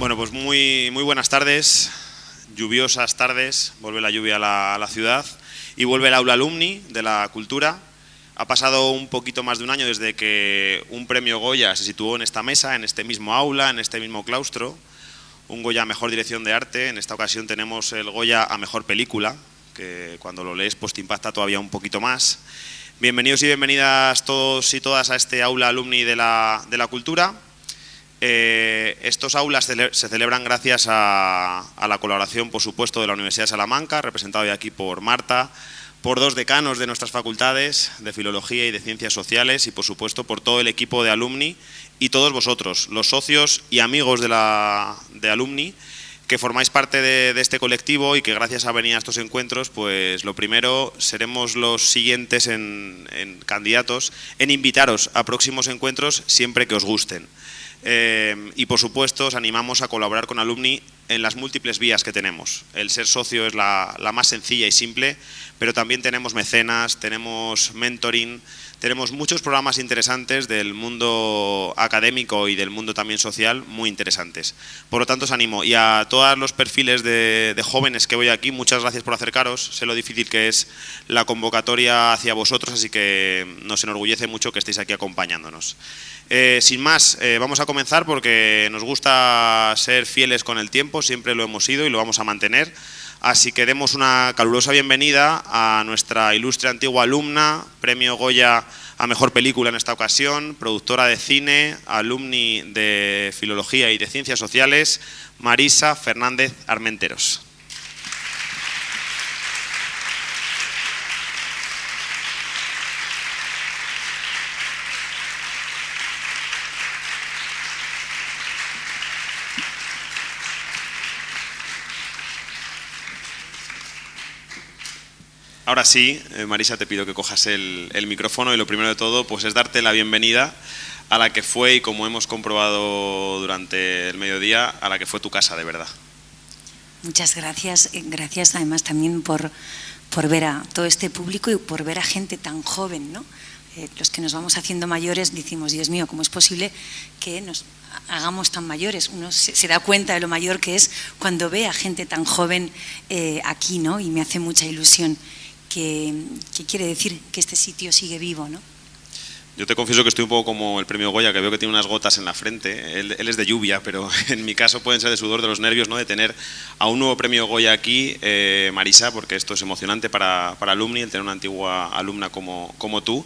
Bueno, pues muy buenas tardes, lluviosas tardes, vuelve la lluvia a la ciudad y vuelve el aula alumni de la cultura. Ha pasado un poquito más de un año desde que un premio Goya se situó en esta mesa, en este mismo aula, en este mismo claustro. Un Goya a Mejor Dirección de Arte. En esta ocasión tenemos el Goya a Mejor Película, que cuando lo lees pues te impacta todavía un poquito más. Bienvenidos y bienvenidas todos y todas a este aula alumni de la cultura. Estos aulas se celebran gracias a la colaboración, por supuesto, de la Universidad de Salamanca, representado hoy aquí por Marta, por dos decanos de nuestras facultades de Filología y de Ciencias Sociales y, por supuesto, por todo el equipo de alumni y todos vosotros, los socios y amigos de alumni, que formáis parte de este colectivo y que gracias a venir a estos encuentros, pues lo primero, seremos los siguientes en candidatos en invitaros a próximos encuentros siempre que os gusten. Y por supuesto os animamos a colaborar con alumni en las múltiples vías que tenemos. El ser socio es la más sencilla y simple, pero también tenemos mecenas, tenemos mentoring, tenemos muchos programas interesantes del mundo académico y del mundo también social, muy interesantes. Por lo tanto os animo, y a todos los perfiles de jóvenes que voy aquí, muchas gracias por acercaros. Sé lo difícil que es la convocatoria hacia vosotros, así que nos enorgullece mucho que estéis aquí acompañándonos. Sin más, vamos a comenzar porque nos gusta ser fieles con el tiempo, siempre lo hemos sido y lo vamos a mantener. Así que demos una calurosa bienvenida a nuestra ilustre antigua alumna, premio Goya a Mejor Película en esta ocasión, productora de cine, alumni de Filología y de Ciencias Sociales, Marisa Fernández Armenteros. Ahora sí, Marisa, te pido que cojas el micrófono y lo primero de todo pues es darte la bienvenida a la que fue, y como hemos comprobado durante el mediodía, a la que fue tu casa de verdad. Muchas gracias. Gracias además también por ver a todo este público y por ver a gente tan joven, ¿no? Los que nos vamos haciendo mayores decimos, Dios mío, ¿cómo es posible que nos hagamos tan mayores? Uno se da cuenta de lo mayor que es cuando ve a gente tan joven aquí, ¿no? Y me hace mucha ilusión. Que quiere decir que este sitio sigue vivo, ¿no? Yo te confieso que estoy un poco como el premio Goya, que veo que tiene unas gotas en la frente. Él es de lluvia, pero en mi caso pueden ser de sudor de los nervios, ¿no? De tener a un nuevo premio Goya aquí, Marisa, porque esto es emocionante para alumni, el tener una antigua alumna como tú.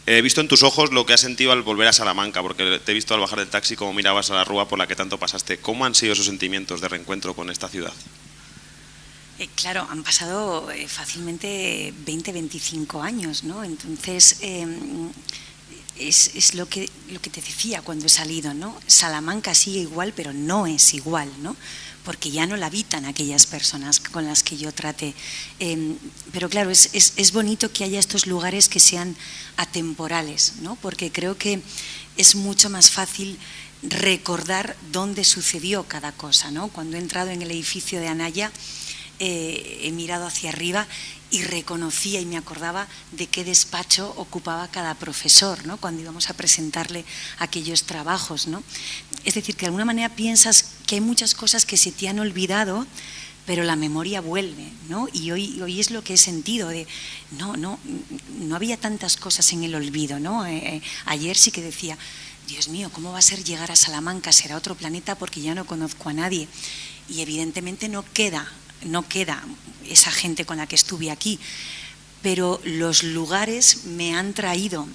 He visto en tus ojos lo que has sentido al volver a Salamanca, porque te he visto al bajar del taxi como mirabas a la rúa por la que tanto pasaste. ¿Cómo han sido esos sentimientos de reencuentro con esta ciudad? Claro, han pasado fácilmente 20, 25 años, ¿no? Entonces, es lo que te decía cuando he salido, ¿no? Salamanca sigue igual, pero no es igual, ¿no? Porque ya no la habitan aquellas personas con las que yo traté. Pero claro, es bonito que haya estos lugares que sean atemporales, ¿no? Porque creo que es mucho más fácil recordar dónde sucedió cada cosa, ¿no? Cuando he entrado en el edificio de Anaya, he mirado hacia arriba y reconocía y me acordaba de qué despacho ocupaba cada profesor, ¿no? Cuando íbamos a presentarle aquellos trabajos, ¿no? Es decir, que de alguna manera piensas que hay muchas cosas que se te han olvidado, pero la memoria vuelve, ¿no? Y hoy es lo que he sentido de no había tantas cosas en el olvido, ¿no? Ayer sí que decía, Dios mío, ¿cómo va a ser llegar a Salamanca? Será otro planeta porque ya no conozco a nadie. Y evidentemente no queda esa gente con la que estuve aquí, pero los lugares me han traído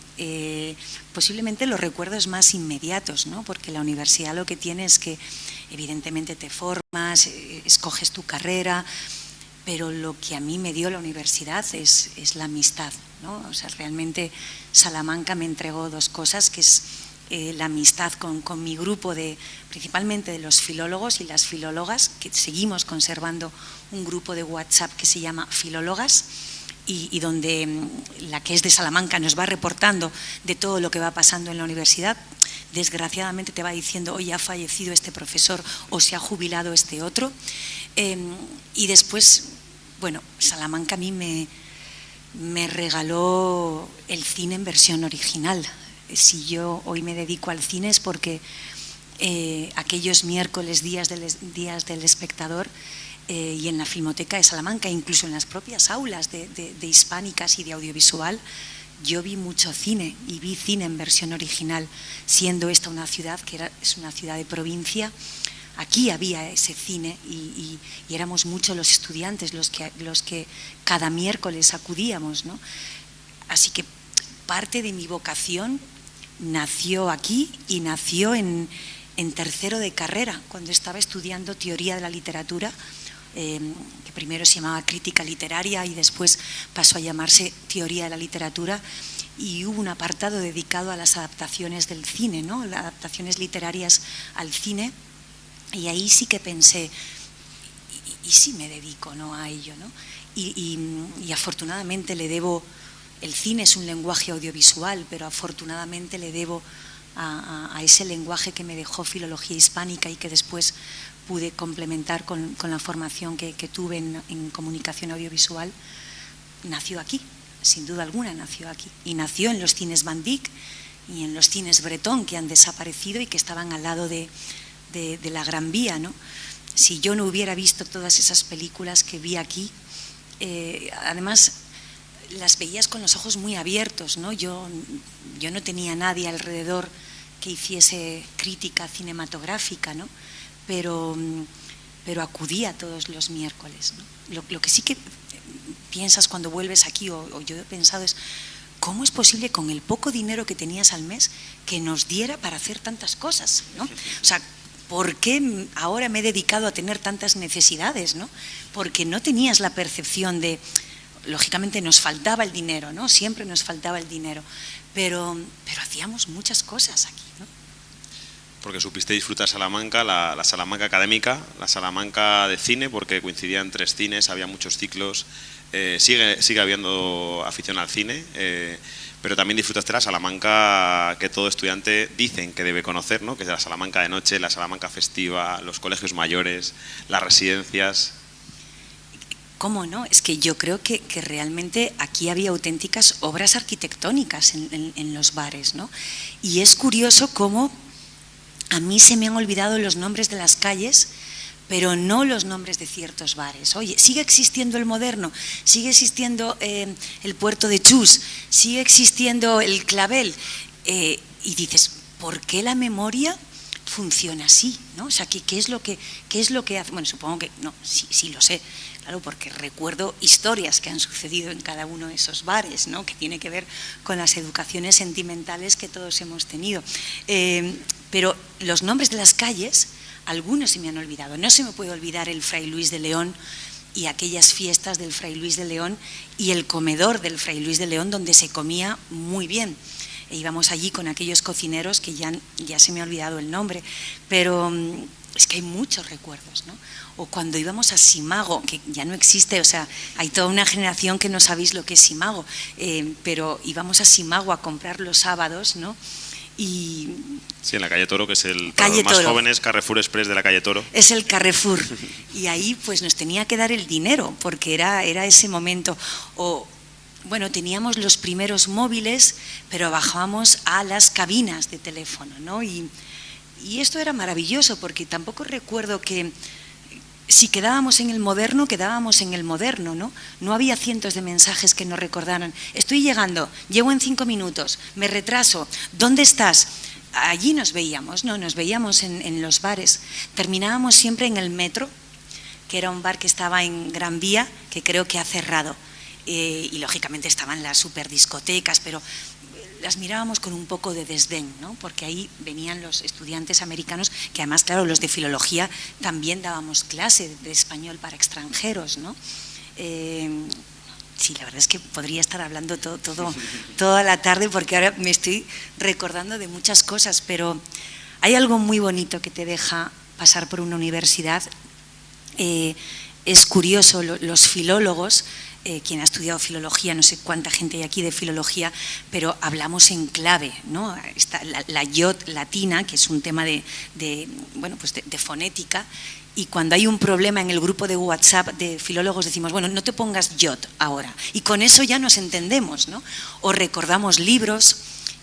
posiblemente los recuerdos más inmediatos, ¿no? Porque la universidad lo que tiene es que evidentemente te formas, escoges tu carrera, pero lo que a mí me dio la universidad es la amistad, ¿no? O sea, realmente Salamanca me entregó dos cosas, que es la amistad con mi grupo principalmente de los filólogos y las filólogas, que seguimos conservando un grupo de WhatsApp que se llama Filólogas y donde la que es de Salamanca nos va reportando de todo lo que va pasando en la universidad. Desgraciadamente te va diciendo, hoy ha fallecido este profesor o se ha jubilado este otro. Y después, bueno, Salamanca a mí me regaló el cine en versión original. Si yo hoy me dedico al cine es porque aquellos miércoles días del espectador, y en la Filmoteca de Salamanca, incluso en las propias aulas de hispánicas y de audiovisual, yo vi mucho cine y vi cine en versión original, siendo esta una ciudad que es una ciudad de provincia. Aquí había ese cine y éramos muchos los estudiantes los que cada miércoles acudíamos, ¿no? Así que parte de mi vocación nació aquí y nació en tercero de carrera, cuando estaba estudiando teoría de la literatura, que primero se llamaba crítica literaria y después pasó a llamarse teoría de la literatura, y hubo un apartado dedicado a las adaptaciones del cine, ¿no? Las adaptaciones literarias al cine, y ahí sí que pensé, y sí me dedico, ¿no?, a ello, ¿no? Y afortunadamente le debo, el cine es un lenguaje audiovisual, pero afortunadamente le debo a ese lenguaje que me dejó filología hispánica y que después pude complementar con la formación que tuve en comunicación audiovisual. Nació aquí, sin duda alguna nació aquí, y nació en los cines Van Dyck y en los cines Bretón, que han desaparecido y que estaban al lado de la Gran Vía, ¿no? Si yo no hubiera visto todas esas películas que vi aquí, además las veías con los ojos muy abiertos, ¿no? Yo no tenía nadie alrededor que hiciese crítica cinematográfica, ¿no? Pero acudía todos los miércoles, ¿no? Lo que sí que piensas cuando vuelves aquí, o yo he pensado, es ¿cómo es posible con el poco dinero que tenías al mes que nos diera para hacer tantas cosas, ¿no? O sea, ¿por qué ahora me he dedicado a tener tantas necesidades, ¿no? Porque no tenías la percepción de, lógicamente nos faltaba el dinero, ¿no? Siempre nos faltaba el dinero, pero hacíamos muchas cosas aquí, ¿no? Porque supiste disfrutar Salamanca, la Salamanca académica, la Salamanca de cine, porque coincidían 3 cines, había muchos ciclos, sigue habiendo afición al cine, pero también disfrutaste la Salamanca que todo estudiante dicen que debe conocer, ¿no? Que es la Salamanca de noche, la Salamanca festiva, los colegios mayores, las residencias. ¿Cómo no? Es que yo creo que realmente aquí había auténticas obras arquitectónicas en los bares, ¿no? Y es curioso cómo a mí se me han olvidado los nombres de las calles, pero no los nombres de ciertos bares. Oye, sigue existiendo el Moderno, sigue existiendo el Puerto de Chus, sigue existiendo el Clavel, y dices, ¿por qué la memoria funciona así, ¿no? O sea, ¿qué es lo que hace? Bueno, supongo que no, sí lo sé, claro, porque recuerdo historias que han sucedido en cada uno de esos bares, ¿no? Que tiene que ver con las educaciones sentimentales que todos hemos tenido. Pero los nombres de las calles, algunos se me han olvidado. No se me puede olvidar el Fray Luis de León y aquellas fiestas del Fray Luis de León y el comedor del Fray Luis de León, donde se comía muy bien. E íbamos allí con aquellos cocineros que ya se me ha olvidado el nombre, pero es que hay muchos recuerdos, ¿no? O cuando íbamos a Simago, que ya no existe, o sea, hay toda una generación que no sabéis lo que es Simago, pero íbamos a Simago a comprar los sábados, ¿no? Y sí, en la calle Toro, que es para los más jóvenes, Carrefour Express de la calle Toro. Es el Carrefour. Y ahí pues nos tenía que dar el dinero, porque era ese momento. O bueno, teníamos los primeros móviles, pero bajábamos a las cabinas de teléfono, ¿no? Y esto era maravilloso, porque tampoco recuerdo que si quedábamos en el Moderno, quedábamos en el Moderno, ¿no? No había cientos de mensajes que nos recordaran, estoy llegando, llego en 5 minutos, me retraso, ¿dónde estás? Allí nos veíamos, ¿no? Nos veíamos en los bares. Terminábamos siempre en el Metro, que era un bar que estaba en Gran Vía, que creo que ha cerrado. Y lógicamente estaban las superdiscotecas, pero las mirábamos con un poco de desdén, ¿no? Porque ahí venían los estudiantes americanos, que además, claro, los de filología también dábamos clase de español para extranjeros, ¿no? Sí, la verdad es que podría estar hablando toda la tarde, porque ahora me estoy recordando de muchas cosas, pero hay algo muy bonito que te deja pasar por una universidad. Es curioso, los filólogos, quien ha estudiado filología, no sé cuánta gente hay aquí de filología, pero hablamos en clave, ¿no? Está la yod latina, que es un tema de fonética, y cuando hay un problema en el grupo de WhatsApp de filólogos decimos, bueno, no te pongas yod ahora, y con eso ya nos entendemos, ¿no? O recordamos libros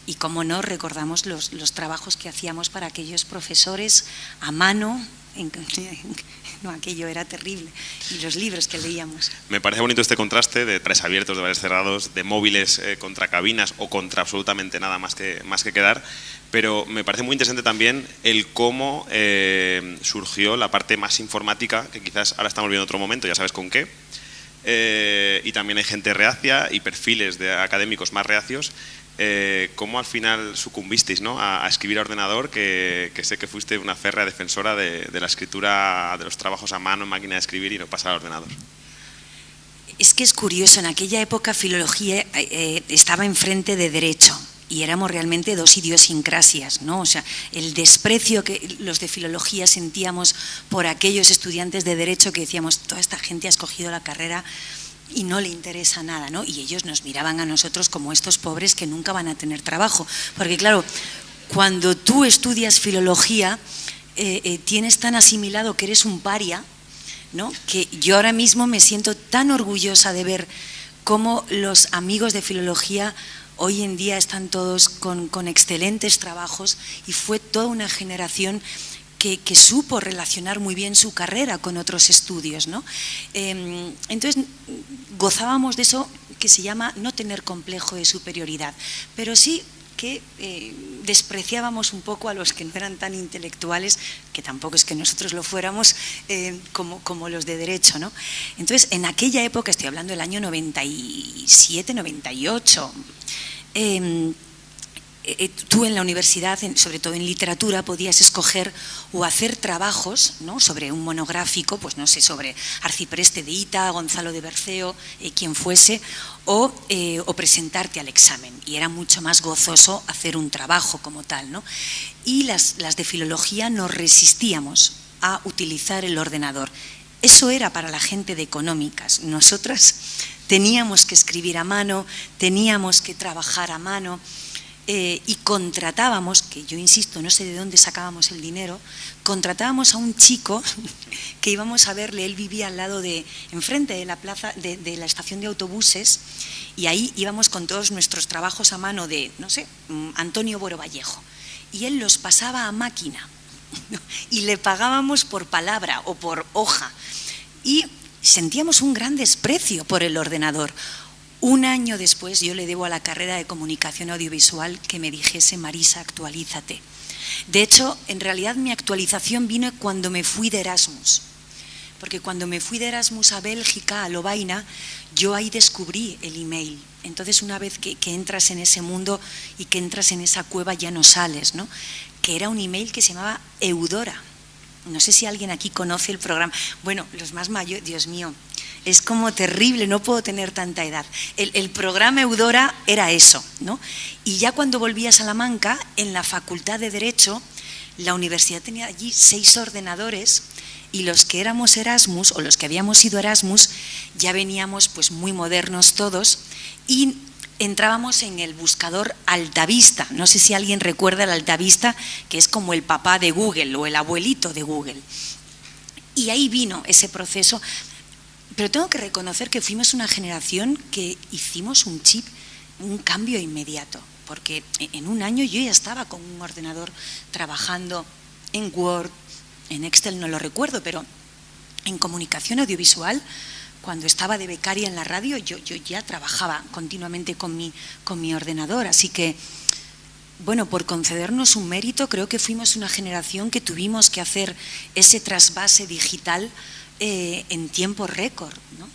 Y cómo no, recordamos los trabajos que hacíamos para aquellos profesores a mano. No, aquello era terrible. Y los libros que leíamos. Me parece bonito este contraste de bares abiertos, de bares cerrados, de móviles contra cabinas o contra absolutamente nada más que quedar. Pero me parece muy interesante también el cómo surgió la parte más informática, que quizás ahora estamos viendo otro momento, ya sabes con qué. Y también hay gente reacia y perfiles de académicos más reacios. ¿Cómo al final sucumbisteis, ¿no?, a escribir a ordenador, que sé que fuiste una férrea defensora de la escritura, de los trabajos a mano, en máquina de escribir y no pasar al ordenador? Es que es curioso, en aquella época filología estaba enfrente de derecho y éramos realmente dos idiosincrasias, ¿no? O sea, el desprecio que los de filología sentíamos por aquellos estudiantes de derecho que decíamos, toda esta gente ha escogido la carrera y no le interesa nada, ¿no? Y ellos nos miraban a nosotros como estos pobres que nunca van a tener trabajo. Porque claro, cuando tú estudias filología, tienes tan asimilado que eres un paria, ¿no?, que yo ahora mismo me siento tan orgullosa de ver cómo los amigos de filología hoy en día están todos con excelentes trabajos, y fue toda una generación que supo relacionar muy bien su carrera con otros estudios, ¿no? Entonces gozábamos de eso que se llama no tener complejo de superioridad, pero sí que despreciábamos un poco a los que no eran tan intelectuales, que tampoco es que nosotros lo fuéramos, como los de derecho, ¿no? Entonces, en aquella época, estoy hablando del año 97, 98, tú en la universidad, sobre todo en literatura, podías escoger o hacer trabajos, ¿no?, sobre un monográfico, pues no sé, sobre Arcipreste de Ita, Gonzalo de Berceo, quien fuese, o presentarte al examen. Y era mucho más gozoso hacer un trabajo como tal, ¿no? Y las de filología nos resistíamos a utilizar el ordenador. Eso era para la gente de económicas. Nosotras teníamos que escribir a mano, teníamos que trabajar a mano. Y contratábamos, que yo insisto, no sé de dónde sacábamos el dinero, contratábamos a un chico que íbamos a verle, él vivía al lado enfrente de la plaza, de la estación de autobuses, y ahí íbamos con todos nuestros trabajos a mano de, no sé, Antonio Boro Vallejo, y él los pasaba a máquina, y le pagábamos por palabra o por hoja, y sentíamos un gran desprecio por el ordenador. Un año después yo le debo a la carrera de comunicación audiovisual que me dijese: Marisa, actualízate. De hecho, en realidad mi actualización vino cuando me fui de Erasmus, porque cuando me fui de Erasmus a Bélgica, a Lovaina, yo ahí descubrí el email. Entonces, una vez que entras en ese mundo y que entras en esa cueva, ya no sales, ¿no? Que era un email que se llamaba Eudora. No sé si alguien aquí conoce el programa. Bueno, los más mayores, Dios mío, es como terrible, no puedo tener tanta edad. El programa Eudora era eso, ¿no? Y ya cuando volví a Salamanca, en la Facultad de Derecho, la universidad tenía allí 6 ordenadores, y los que éramos Erasmus, o los que habíamos ido Erasmus, ya veníamos pues muy modernos todos, y entrábamos en el buscador Altavista. No sé si alguien recuerda el Altavista, que es como el papá de Google o el abuelito de Google. Y ahí vino ese proceso. Pero tengo que reconocer que fuimos una generación que hicimos un cambio inmediato, porque en un año yo ya estaba con un ordenador trabajando en Word, en Excel no lo recuerdo, pero en comunicación audiovisual, cuando estaba de becaria en la radio, yo ya trabajaba continuamente con mi ordenador. Así que, bueno, por concedernos un mérito, creo que fuimos una generación que tuvimos que hacer ese trasvase digital en tiempo récord, ¿no?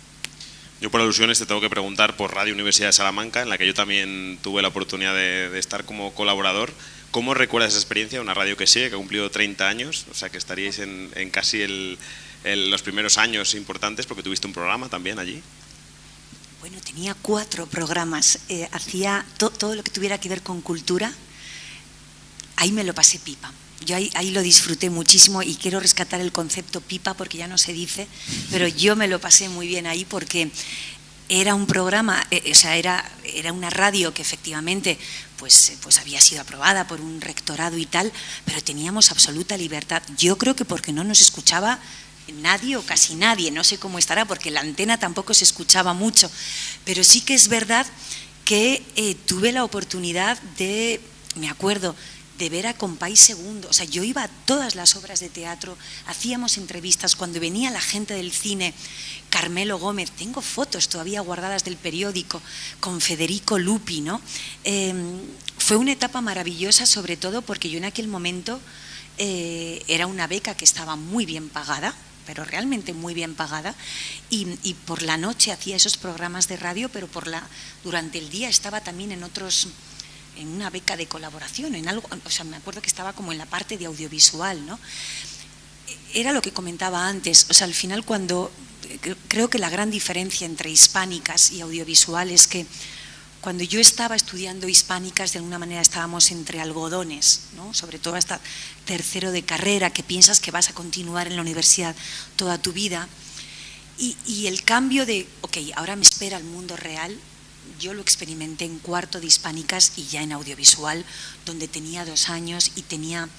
Yo por alusiones te tengo que preguntar por Radio Universidad de Salamanca, en la que yo también tuve la oportunidad de estar como colaborador. ¿Cómo recuerdas esa experiencia? Una radio que sigue, que ha cumplido 30 años, o sea que estaríais en casi los primeros años importantes, porque tuviste un programa también allí. Bueno, tenía 4 programas, hacía todo lo que tuviera que ver con cultura. Ahí me lo pasé pipa. Yo ahí lo disfruté muchísimo, y quiero rescatar el concepto pipa porque ya no se dice, pero yo me lo pasé muy bien ahí, porque era un programa, o sea, era una radio que efectivamente pues había sido aprobada por un rectorado y tal, pero teníamos absoluta libertad. Yo creo que porque no nos escuchaba nadie o casi nadie, no sé cómo estará, porque la antena tampoco se escuchaba mucho, pero sí que es verdad que tuve la oportunidad de, me acuerdo, de ver a Compay Segundo. O sea, yo iba a todas las obras de teatro, hacíamos entrevistas, cuando venía la gente del cine, Carmelo Gómez, tengo fotos todavía guardadas del periódico, con Federico Lupi, ¿no? Fue una etapa maravillosa, sobre todo porque yo en aquel momento era una beca que estaba muy bien pagada, pero realmente muy bien pagada, y por la noche hacía esos programas de radio, pero durante el día estaba también en una beca de colaboración, en algo, o sea, me acuerdo que estaba como en la parte de audiovisual, ¿no? Era lo que comentaba antes, o sea, al final creo que la gran diferencia entre hispánicas y audiovisual es que cuando yo estaba estudiando hispánicas, de alguna manera estábamos entre algodones, ¿no? Sobre todo hasta tercero de carrera, que piensas que vas a continuar en la universidad toda tu vida. Y el cambio de, ok, ahora me espera el mundo real, yo lo experimenté en cuarto de hispánicas y ya en audiovisual, donde tenía 2 años y tenía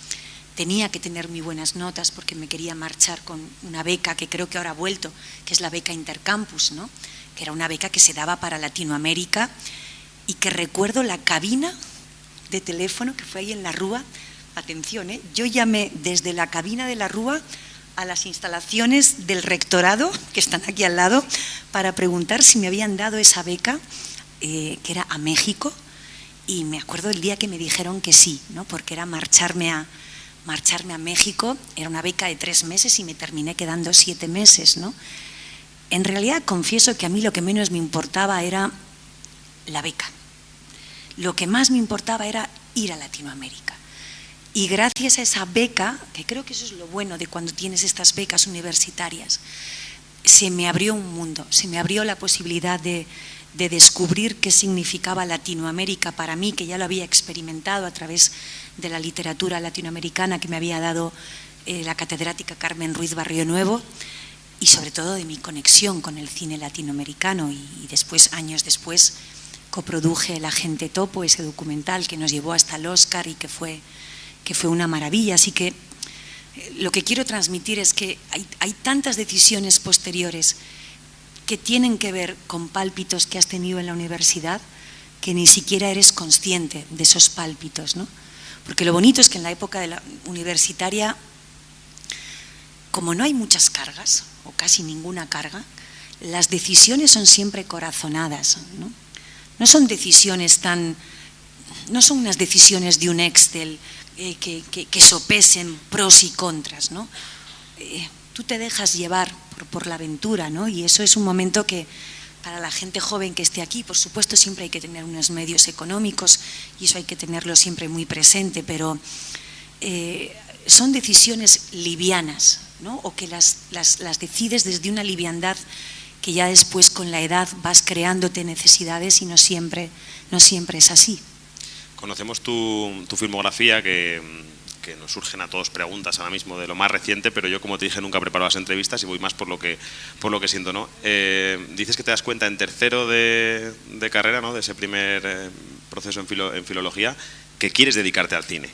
que tener muy buenas notas porque me quería marchar con una beca que creo que ahora ha vuelto, que es la beca Intercampus, ¿no? Que era una beca que se daba para Latinoamérica, y que recuerdo la cabina de teléfono que fue ahí en la Rúa. Atención, yo llamé desde la cabina de la Rúa a las instalaciones del rectorado, que están aquí al lado, para preguntar si me habían dado esa beca, que era a México, y me acuerdo el día que me dijeron que sí, ¿no? Porque era marcharme a México. Era una beca de 3 meses y me terminé quedando 7 meses, ¿no? En realidad confieso que a mí lo que menos me importaba era la beca. Lo que más me importaba era ir a Latinoamérica. Y gracias a esa beca, que creo que eso es lo bueno de cuando tienes estas becas universitarias, se me abrió un mundo, se me abrió la posibilidad de descubrir qué significaba Latinoamérica para mí, que ya lo había experimentado a través de la literatura latinoamericana que me había dado la catedrática Carmen Ruiz Barrio Nuevo, y sobre todo de mi conexión con el cine latinoamericano. Y después, años después, coproduje El Agente Topo, ese documental que nos llevó hasta el Oscar y que fue una maravilla. Así que lo que quiero transmitir es que hay tantas decisiones posteriores que tienen que ver con pálpitos que has tenido en la universidad que ni siquiera eres consciente de esos pálpitos, ¿no? Porque lo bonito es que en la época de la universitaria, como no hay muchas cargas o casi ninguna carga, las decisiones son siempre corazonadas, ¿no? No son unas decisiones de un Excel que sopesen pros y contras, ¿no? Tú te dejas llevar por la aventura, ¿no? Y eso es un momento que para la gente joven que esté aquí, por supuesto, siempre hay que tener unos medios económicos y eso hay que tenerlo siempre muy presente, pero son decisiones livianas, ¿no? O que las decides desde una liviandad que ya después con la edad vas creándote necesidades y no siempre es así. Conocemos tu filmografía, que nos surgen a todos preguntas ahora mismo de lo más reciente, pero yo, como te dije, nunca he preparado las entrevistas y voy más por lo que siento, ¿no? Dices que te das cuenta en tercero de carrera, ¿no? De ese primer proceso en filología, que quieres dedicarte al cine.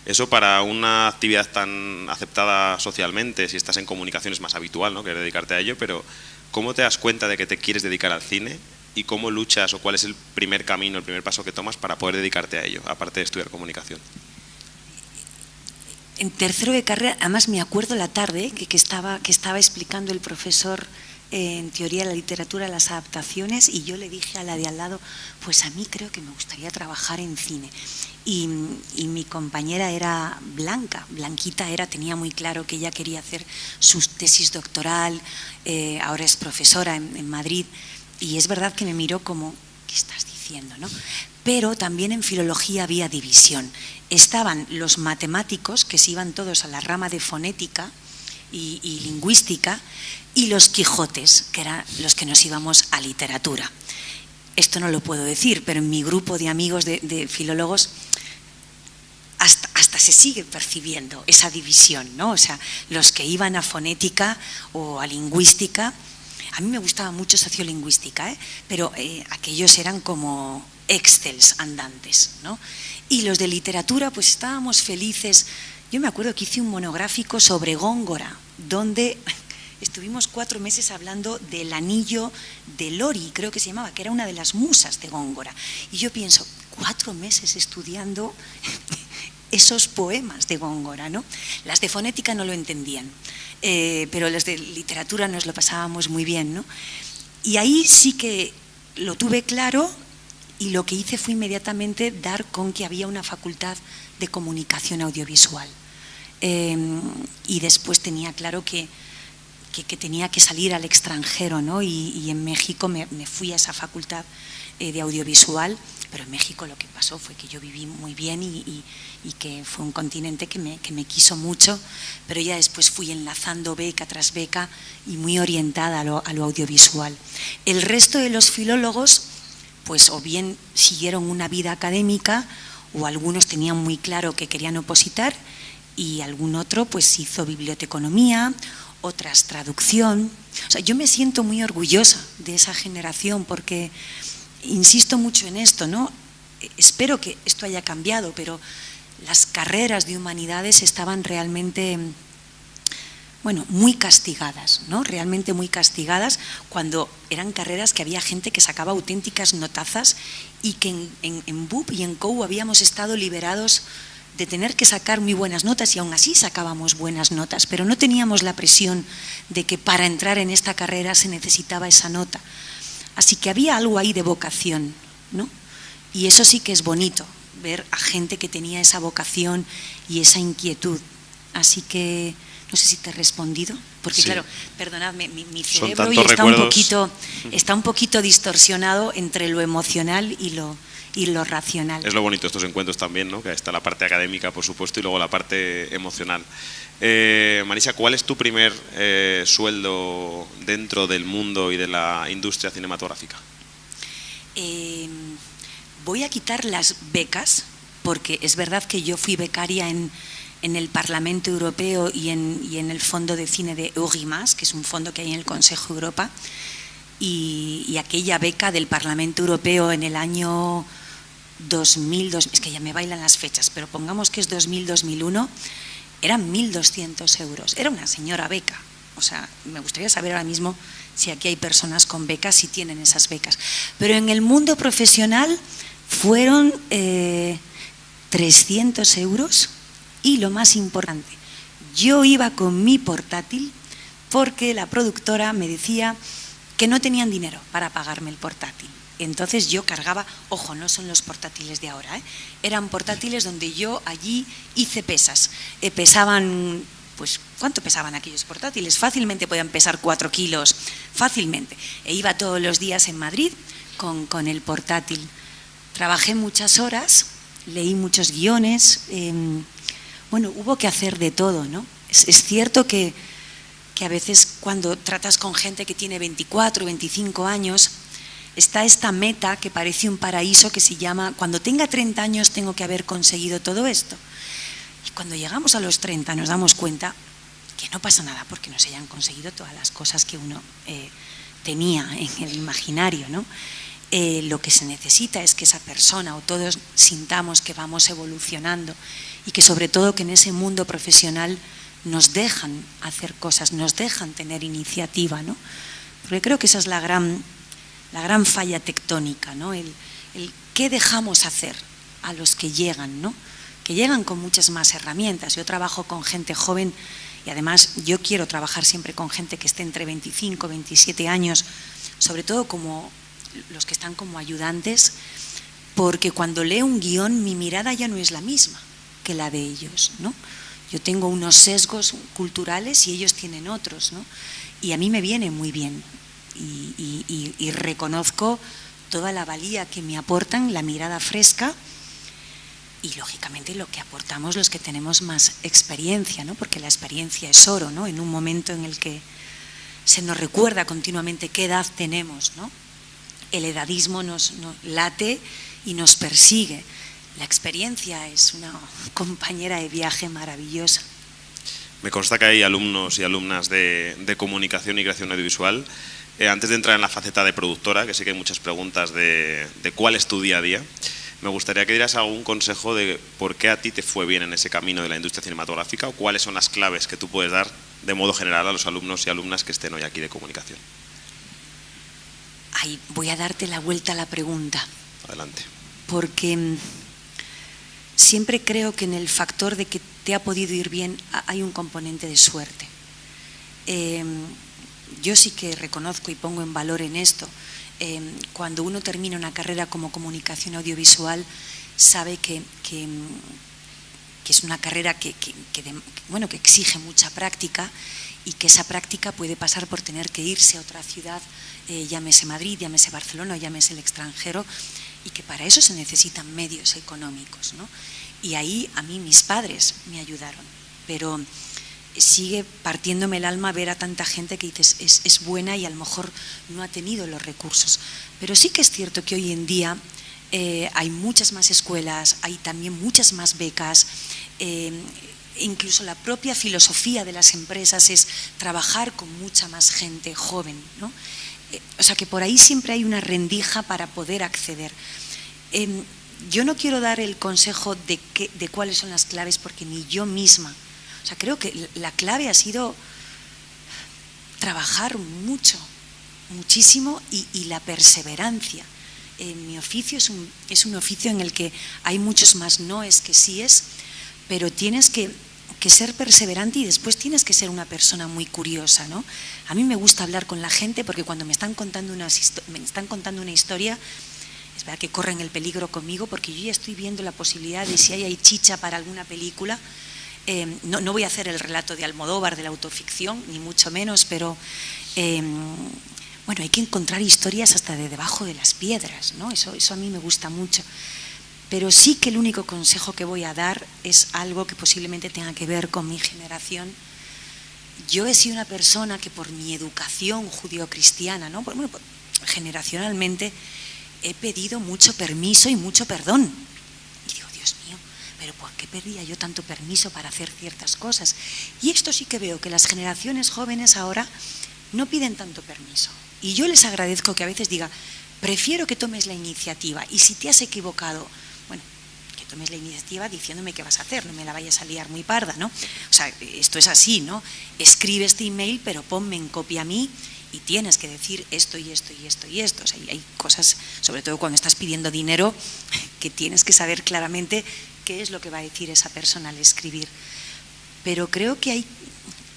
Eso, para una actividad tan aceptada socialmente, si estás en comunicación, es más habitual, ¿no? Querer dedicarte a ello, pero ¿cómo te das cuenta de que te quieres dedicar al cine y cómo luchas o cuál es el primer camino, el primer paso que tomas para poder dedicarte a ello, aparte de estudiar comunicación? En tercero de carrera, además me acuerdo la tarde que estaba explicando el profesor en teoría de la literatura las adaptaciones, y yo le dije a la de al lado, pues a mí creo que me gustaría trabajar en cine. Y mi compañera era Blanquita tenía muy claro que ella quería hacer su tesis doctoral, ahora es profesora en Madrid, y es verdad que me miró como, ¿qué estás diciendo, no? Pero también en filología había división. Estaban los matemáticos, que se iban todos a la rama de fonética y lingüística, y los Quijotes, que eran los que nos íbamos a literatura. Esto no lo puedo decir, pero en mi grupo de amigos de filólogos hasta se sigue percibiendo esa división, ¿no? O sea, los que iban a fonética o a lingüística, a mí me gustaba mucho sociolingüística, pero aquellos eran como excels andantes, ¿no? Y los de literatura, pues estábamos felices. Yo me acuerdo que hice un monográfico sobre Góngora, donde estuvimos 4 meses hablando del anillo de Lori, creo que se llamaba, que era una de las musas de Góngora. Y yo pienso, 4 meses estudiando esos poemas de Góngora, ¿no? Las de fonética no lo entendían, pero las de literatura nos lo pasábamos muy bien, ¿no? Y ahí sí que lo tuve claro, y lo que hice fue inmediatamente dar con que había una facultad de comunicación audiovisual. Y después tenía claro que tenía que salir al extranjero, ¿no? Y en México me fui a esa facultad de audiovisual, pero en México lo que pasó fue que yo viví muy bien y que fue un continente que me quiso mucho, pero ya después fui enlazando beca tras beca y muy orientada a lo audiovisual. El resto de los filólogos, pues o bien siguieron una vida académica, o algunos tenían muy claro que querían opositar, y algún otro pues hizo biblioteconomía, otras traducción. O sea, yo me siento muy orgullosa de esa generación porque insisto mucho en esto, ¿no? Espero que esto haya cambiado, pero las carreras de humanidades estaban realmente, bueno, muy castigadas, ¿no? Realmente muy castigadas, cuando eran carreras que había gente que sacaba auténticas notazas y que en BUP y en COU habíamos estado liberados de tener que sacar muy buenas notas, y aún así sacábamos buenas notas, pero no teníamos la presión de que para entrar en esta carrera se necesitaba esa nota. Así que había algo ahí de vocación, ¿no? Y eso sí que es bonito, ver a gente que tenía esa vocación y esa inquietud. Así que no sé si te he respondido, porque sí, claro, perdonadme, mi cerebro hoy está un poquito distorsionado entre lo emocional y lo racional. Es lo bonito de estos encuentros también, ¿no? Que está la parte académica, por supuesto, y luego la parte emocional. Marisa, ¿cuál es tu primer sueldo dentro del mundo y de la industria cinematográfica? Voy a quitar las becas, porque es verdad que yo fui becaria en el Parlamento Europeo y en el Fondo de Cine de Eurimages, que es un fondo que hay en el Consejo de Europa, y aquella beca del Parlamento Europeo en el año 2000, es que ya me bailan las fechas, pero pongamos que es 2000-2001, eran 1.200 euros. Era una señora beca. O sea, me gustaría saber ahora mismo si aquí hay personas con becas, si tienen esas becas. Pero en el mundo profesional fueron 300 euros, y lo más importante, yo iba con mi portátil porque la productora me decía que no tenían dinero para pagarme el portátil. Entonces yo cargaba, ojo, no son los portátiles de ahora, eran portátiles donde yo allí hice pesas. Pesaban, pues, ¿cuánto pesaban aquellos portátiles? Fácilmente podían pesar 4 kilos, fácilmente. E iba todos los días en Madrid con el portátil. Trabajé muchas horas, leí muchos guiones, bueno, hubo que hacer de todo, ¿no? Es cierto que a veces cuando tratas con gente que tiene 24 o 25 años, está esta meta que parece un paraíso que se llama, cuando tenga 30 años tengo que haber conseguido todo esto. Y cuando llegamos a los 30 nos damos cuenta que no pasa nada porque no se hayan conseguido todas las cosas que uno tenía en el imaginario, ¿no? Lo que se necesita es que esa persona o todos sintamos que vamos evolucionando y que sobre todo que en ese mundo profesional nos dejan hacer cosas, nos dejan tener iniciativa, ¿no? Porque creo que esa es la gran falla tectónica, ¿no? El qué dejamos hacer a los que llegan, ¿no? Que llegan con muchas más herramientas. Yo trabajo con gente joven y además yo quiero trabajar siempre con gente que esté entre 25 y 27 años, sobre todo como los que están como ayudantes, porque cuando leo un guión mi mirada ya no es la misma que la de ellos, ¿no? Yo tengo unos sesgos culturales y ellos tienen otros, ¿no? Y a mí me viene muy bien y reconozco toda la valía que me aportan, la mirada fresca y lógicamente lo que aportamos los que tenemos más experiencia, ¿no? Porque la experiencia es oro, ¿no? En un momento en el que se nos recuerda continuamente qué edad tenemos, ¿no? El edadismo nos late y nos persigue. La experiencia es una compañera de viaje maravillosa. Me consta que hay alumnos y alumnas de comunicación y creación audiovisual. Antes de entrar en la faceta de productora, que sé que hay muchas preguntas de cuál es tu día a día, Me gustaría que dieras algún consejo de por qué a ti te fue bien en ese camino de la industria cinematográfica o cuáles son las claves que tú puedes dar de modo general a los alumnos y alumnas que estén hoy aquí de comunicación. Ay, voy a darte la vuelta a la pregunta. Adelante. Porque siempre creo que en el factor de que te ha podido ir bien hay un componente de suerte. Yo sí que reconozco y pongo en valor en esto. Cuando uno termina una carrera como comunicación audiovisual, sabe que es una carrera que exige mucha práctica y que esa práctica puede pasar por tener que irse a otra ciudad, llámese Madrid, llámese Barcelona o llámese el extranjero, y que para eso se necesitan medios económicos, ¿no? Y ahí a mí mis padres me ayudaron, pero sigue partiéndome el alma ver a tanta gente que dices es buena y a lo mejor no ha tenido los recursos. Pero sí que es cierto que hoy en día hay muchas más escuelas, hay también muchas más becas, incluso la propia filosofía de las empresas es trabajar con mucha más gente joven, ¿no? O sea que por ahí siempre hay una rendija para poder acceder. Yo no quiero dar el consejo de cuáles son las claves porque ni yo misma. O sea, creo que la clave ha sido trabajar mucho, muchísimo y la perseverancia. Mi oficio es un oficio en el que hay muchos más noes que síes, pero tienes que ser perseverante y después tienes que ser una persona muy curiosa, ¿no? A mí me gusta hablar con la gente porque cuando me están contando una historia, es verdad que corren el peligro conmigo porque yo ya estoy viendo la posibilidad de si hay chicha para alguna película. No voy a hacer el relato de Almodóvar de la autoficción, ni mucho menos, pero hay que encontrar historias hasta de debajo de las piedras, ¿no? Eso a mí me gusta mucho. Pero sí que el único consejo que voy a dar es algo que posiblemente tenga que ver con mi generación. Yo he sido una persona que por mi educación judeocristiana, ¿no? Generacionalmente he pedido mucho permiso y mucho perdón. Y digo, Dios mío, pero ¿por qué pedía yo tanto permiso para hacer ciertas cosas? Y esto sí que veo que las generaciones jóvenes ahora no piden tanto permiso. Y yo les agradezco que a veces diga, prefiero que tomes la iniciativa y si te has equivocado, que tomes la iniciativa diciéndome qué vas a hacer, no me la vayas a liar muy parda, ¿no? O sea, esto es así, ¿no? Escribe este email, pero ponme en copia a mí y tienes que decir esto y esto y esto y esto. O sea, hay cosas, sobre todo cuando estás pidiendo dinero, que tienes que saber claramente qué es lo que va a decir esa persona al escribir. Pero creo que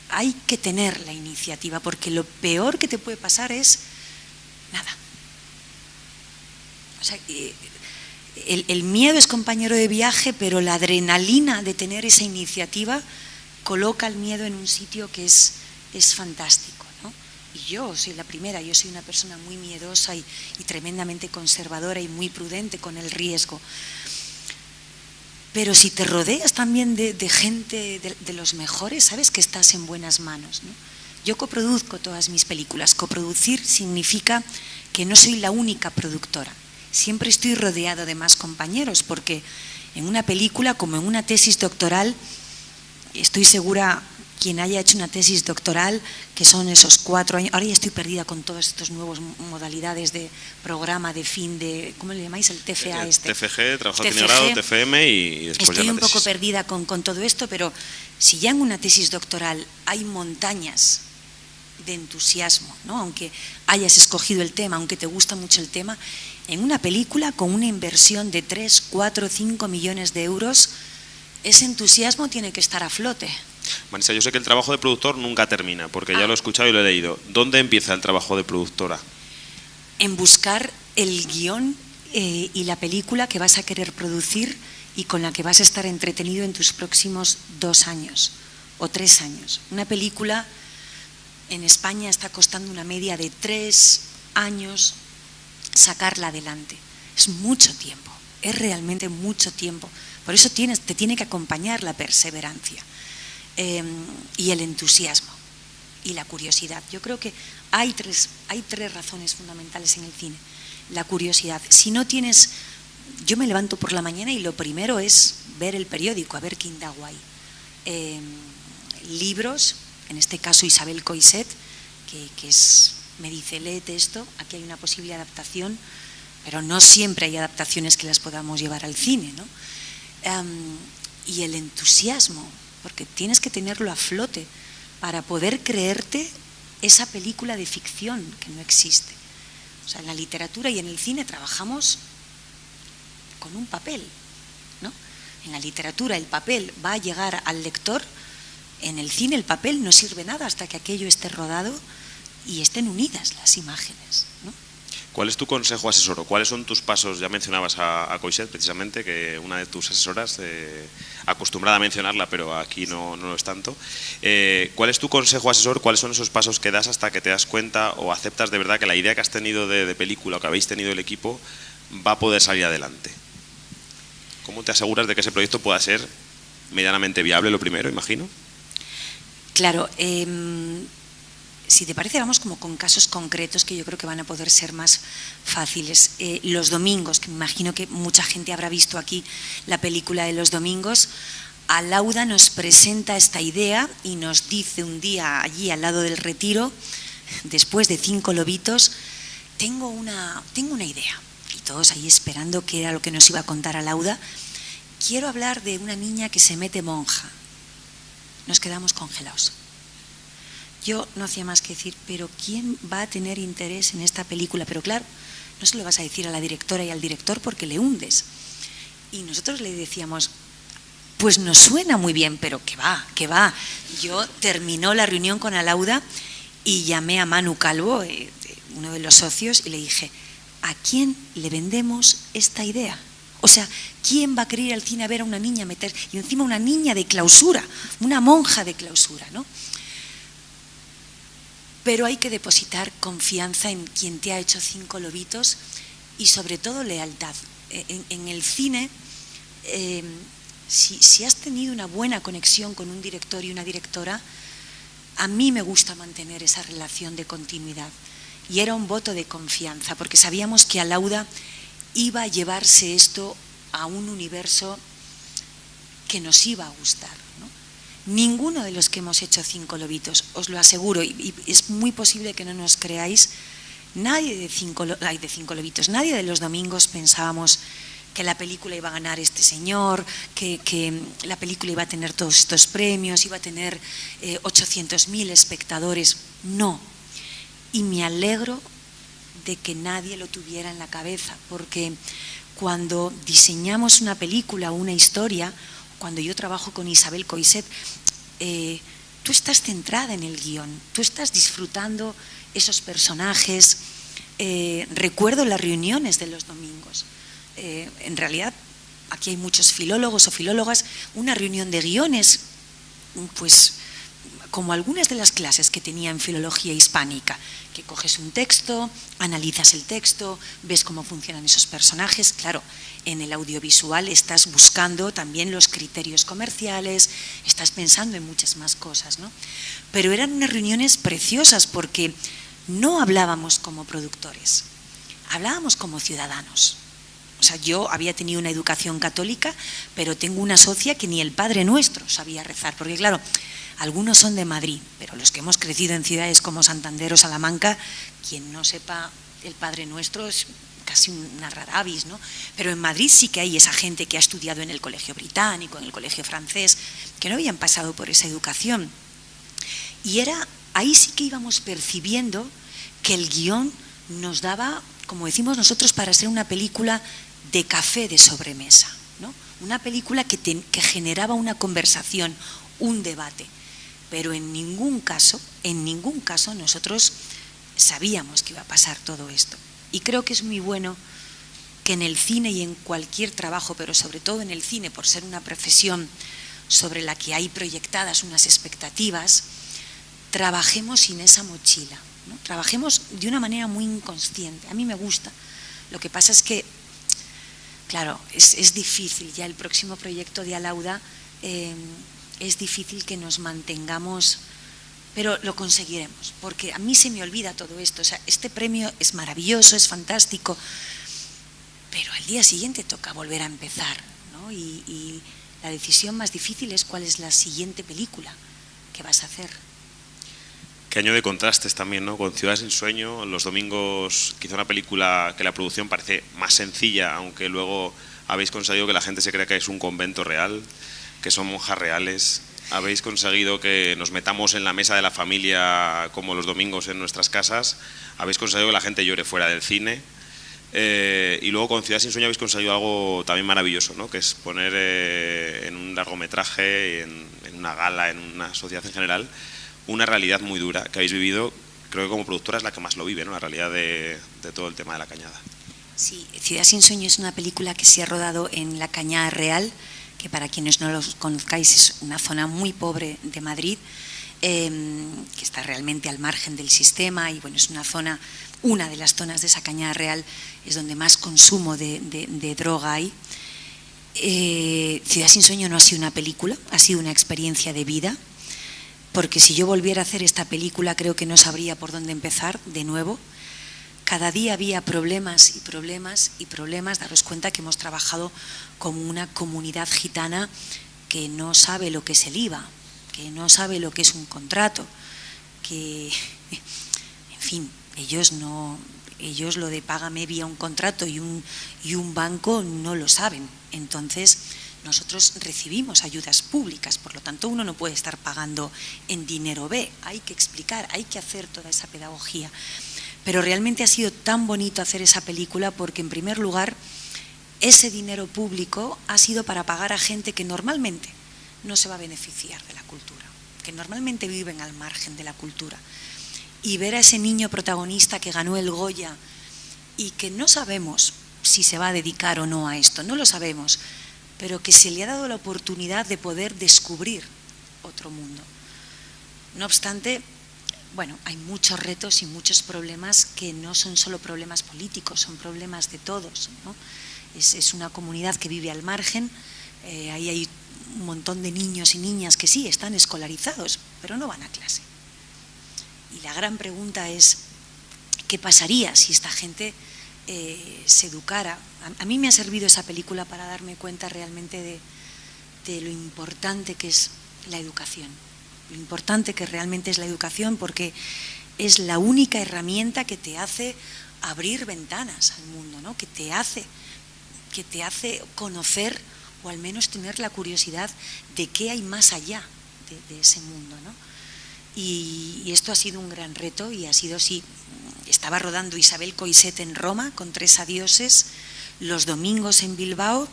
hay que tener la iniciativa, porque lo peor que te puede pasar es nada. O sea, el miedo es compañero de viaje, pero la adrenalina de tener esa iniciativa coloca el miedo en un sitio que es fantástico, ¿no? Y yo soy la primera, yo soy una persona muy miedosa y tremendamente conservadora y muy prudente con el riesgo. Pero si te rodeas también de gente de los mejores, sabes que estás en buenas manos, ¿no? Yo coproduzco todas mis películas. Coproducir significa que no soy la única productora. Siempre estoy rodeado de más compañeros, porque en una película, como en una tesis doctoral, estoy segura, quien haya hecho una tesis doctoral, que son esos 4 años, ahora ya estoy perdida con todas estas nuevas modalidades de programa, de fin, de, ¿cómo le llamáis? El TFA TFG, trabajo de grado, TFM y después estoy ya la un poco tesis. perdida con todo esto, pero si ya en una tesis doctoral hay montañas de entusiasmo, ¿no? Aunque hayas escogido el tema, aunque te gusta mucho el tema, en una película con una inversión de 3, 4, 5 millones de euros, ese entusiasmo tiene que estar a flote. Marisa, yo sé que el trabajo de productor nunca termina, porque ya lo he escuchado y lo he leído. ¿Dónde empieza el trabajo de productora? En buscar el guión y la película que vas a querer producir y con la que vas a estar entretenido en tus próximos 2 años o 3 años. Una película en España está costando una media de 3 años sacarla adelante. Es mucho tiempo, es realmente mucho tiempo. Por eso te tiene que acompañar la perseverancia y el entusiasmo y la curiosidad. Yo creo que hay tres razones fundamentales en el cine. La curiosidad. Si no tienes... Yo me levanto por la mañana y lo primero es ver el periódico, a ver qué indago hay. Libros, en este caso Isabel Coixet, que me dice, léete esto, aquí hay una posible adaptación. pero no siempre hay adaptaciones que las podamos llevar al cine, ¿no? Y el entusiasmo, porque tienes que tenerlo a flote para poder creerte esa película de ficción que no existe. O sea, en la literatura y en el cine trabajamos con un papel, ¿no? En la literatura el papel va a llegar al lector, en el cine el papel no sirve nada hasta que aquello esté rodado y estén unidas las imágenes, ¿no? ¿Cuál es tu consejo asesor o cuáles son tus pasos? Ya mencionabas a Coixet, precisamente, que una de tus asesoras, acostumbrada a mencionarla, pero aquí no lo es tanto. ¿Cuál es tu consejo asesor? ¿Cuáles son esos pasos que das hasta que te das cuenta o aceptas de verdad que la idea que has tenido de película o que habéis tenido el equipo va a poder salir adelante? ¿Cómo te aseguras de que ese proyecto pueda ser medianamente viable, lo primero, imagino? Claro, si te parece, vamos como con casos concretos que yo creo que van a poder ser más fáciles. Los domingos, que me imagino que mucha gente habrá visto aquí la película de Los domingos, Alauda nos presenta esta idea y nos dice un día allí al lado del Retiro, después de 5 lobitos, tengo una idea. Y todos ahí esperando qué era lo que nos iba a contar Alauda. Quiero hablar de una niña que se mete monja. Nos quedamos congelados. Yo no hacía más que decir, pero ¿quién va a tener interés en esta película? Pero claro, no se lo vas a decir a la directora y al director porque le hundes. Y nosotros le decíamos, pues nos suena muy bien, pero que va. Yo terminó la reunión con Alauda y llamé a Manu Calvo, uno de los socios, y le dije, ¿a quién le vendemos esta idea? O sea, ¿quién va a querer ir al cine a ver a una niña meter? Y encima una niña de clausura, una monja de clausura, ¿no? Pero hay que depositar confianza en quien te ha hecho 5 lobitos y sobre todo lealtad. En el cine, si has tenido una buena conexión con un director y una directora, a mí me gusta mantener esa relación de continuidad. Y era un voto de confianza, porque sabíamos que Alauda iba a llevarse esto a un universo que nos iba a gustar, ¿no? Ninguno de los que hemos hecho 5 lobitos, os lo aseguro, y es muy posible que no nos creáis, nadie de 5 lobitos, nadie de Los domingos pensábamos que la película iba a ganar este señor, que la película iba a tener todos estos premios, iba a tener 800.000 espectadores. No. Y me alegro de que nadie lo tuviera en la cabeza, porque cuando diseñamos una película o una historia, cuando yo trabajo con Isabel Coixet, tú estás centrada en el guión, tú estás disfrutando esos personajes. Recuerdo las reuniones de Los domingos. En realidad, aquí hay muchos filólogos o filólogas, una reunión de guiones, pues como algunas de las clases que tenía en filología hispánica, que coges un texto, analizas el texto, ves cómo funcionan esos personajes. Claro, en el audiovisual estás buscando también los criterios comerciales, estás pensando en muchas más cosas, ¿no? Pero eran unas reuniones preciosas porque no hablábamos como productores, hablábamos como ciudadanos. O sea, yo había tenido una educación católica, pero tengo una socia que ni el Padre Nuestro sabía rezar, porque claro, algunos son de Madrid, pero los que hemos crecido en ciudades como Santander o Salamanca, quien no sepa el Padre Nuestro es casi una rara avis, ¿no? Pero en Madrid sí que hay esa gente que ha estudiado en el colegio británico, en el colegio francés, que no habían pasado por esa educación. Y ahí sí que íbamos percibiendo que el guión nos daba, como decimos nosotros, para ser una película de café de sobremesa, ¿no? Una película que generaba una conversación, un debate. Pero en ningún caso nosotros sabíamos que iba a pasar todo esto. Y creo que es muy bueno que en el cine y en cualquier trabajo, pero sobre todo en el cine, por ser una profesión sobre la que hay proyectadas unas expectativas, trabajemos sin esa mochila, ¿no? Trabajemos de una manera muy inconsciente. A mí me gusta. Lo que pasa es que, claro, es difícil. Ya el próximo proyecto de Alauda es difícil que nos mantengamos, pero lo conseguiremos, porque a mí se me olvida todo esto. O sea, este premio es maravilloso, es fantástico, pero al día siguiente toca volver a empezar, ¿no? Y la decisión más difícil es cuál es la siguiente película que vas a hacer. Qué año de contrastes también, ¿no? Con Ciudad sin sueño, los domingos, quizá una película que la producción parece más sencilla, aunque luego habéis conseguido que la gente se crea que es un convento real, que son monjas reales. Habéis conseguido que nos metamos en la mesa de la familia como los domingos en nuestras casas. Habéis conseguido que la gente llore fuera del cine. Y luego con Ciudad sin sueño habéis conseguido algo también maravilloso, ¿no? Que es poner en un largometraje, en una gala, en una sociedad en general, una realidad muy dura que habéis vivido. Creo que como productora es la que más lo vive, ¿no? La realidad de todo el tema de la Cañada. Sí, Ciudad sin sueño es una película que se ha rodado en la Cañada Real, que para quienes no lo conozcáis es una zona muy pobre de Madrid, que está realmente al margen del sistema, y bueno, es una de las zonas de esa Cañada Real es donde más consumo de droga hay. Ciudad sin sueño no ha sido una película, ha sido una experiencia de vida, porque si yo volviera a hacer esta película creo que no sabría por dónde empezar de nuevo. Cada día había problemas y problemas y problemas. Daros cuenta que hemos trabajado como una comunidad gitana que no sabe lo que es el IVA, que no sabe lo que es un contrato, que, en fin, ellos lo de págame vía un contrato y un banco no lo saben. Entonces, nosotros recibimos ayudas públicas, por lo tanto uno no puede estar pagando en dinero B, hay que explicar, hay que hacer toda esa pedagogía. Pero realmente ha sido tan bonito hacer esa película porque, en primer lugar, ese dinero público ha sido para pagar a gente que normalmente no se va a beneficiar de la cultura, que normalmente viven al margen de la cultura. Y ver a ese niño protagonista que ganó el Goya y que no sabemos si se va a dedicar o no a esto, no lo sabemos, pero que se le ha dado la oportunidad de poder descubrir otro mundo. No obstante, bueno, hay muchos retos y muchos problemas que no son solo problemas políticos, son problemas de todos, ¿no? Es una comunidad que vive al margen, ahí hay un montón de niños y niñas que sí, están escolarizados, pero no van a clase. Y la gran pregunta es, ¿qué pasaría si esta gente se educara? A mí me ha servido esa película para darme cuenta realmente de lo importante que es la educación. Lo importante que realmente es la educación, porque es la única herramienta que te hace abrir ventanas al mundo, ¿no? que te hace conocer o al menos tener la curiosidad de qué hay más allá de ese mundo, ¿no? Y esto ha sido un gran reto y ha sido, sí, estaba rodando Isabel Coixet en Roma con 3 adioses, los domingos en Bilbao,